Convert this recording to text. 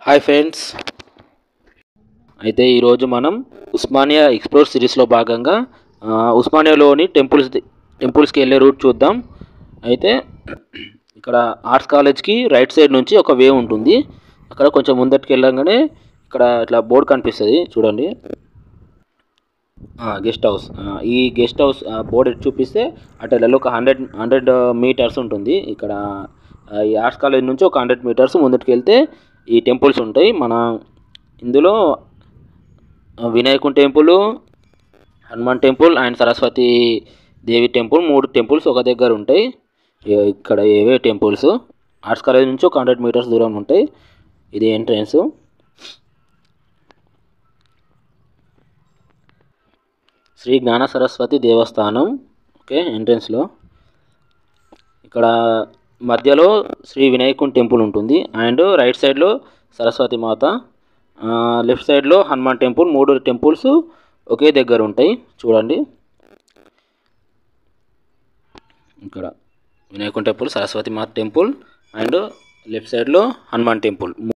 Hi friends, అయితే ఈరోజు మనం ఉస్మానియా ఎక్స్ప్లోర్ సిరీస్లో భాగంగా ఉస్మానియాలోని టెంపుల్స్కి వెళ్ళే రూట్ చూద్దాం. అయితే ఇక్కడ ఆర్ట్స్ కాలేజ్కి రైట్ సైడ్ నుంచి ఒక వే ఉంటుంది. అక్కడ కొంచెం ముందటికి వెళ్ళగానే ఇక్కడ ఇట్లా బోర్డు కనిపిస్తుంది చూడండి, గెస్ట్ హౌస్. ఈ గెస్ట్ హౌస్ బోర్డు చూపిస్తే అటు ఒక 100 మీటర్స్ ఉంటుంది. ఇక్కడ ఈ ఆర్ట్స్ కాలేజ్ నుంచి ఒక 100 మీటర్స్ ముందటికి వెళ్తే ఈ టెంపుల్స్ ఉంటాయి. ఇందులో వినాయకుని temple, Hanuman temple and Saraswati Devi temple, 3 temples ఒక దగ్గర ఉంటాయి. ఇక్కడ ఏవే టెంపుల్స్ ఆర్ట్స్ కాలేజ్ నుంచి ఒక 100 మీటర్స్ దూరం ఉంటాయి. ఇది ఎంట్రన్స్. శ్రీ జ్ఞాన సరస్వతి దేవస్థానం. ఓకే, ఎంట్రన్స్లో ఇక్కడ మధ్యలో శ్రీ వినాయకుని టెంపుల్ ఉంటుంది అండ్ రైట్ సైడ్లో సరస్వతి మాత, లెఫ్ట్ సైడ్లో హనుమాన్ టెంపుల్. 3 టెంపుల్స్ ఒకే దగ్గర ఉంటాయి చూడండి. ఇక్కడ వినాయకుని temple, Saraswati Mata temple and left సైడ్లో హనుమాన్ టెంపుల్.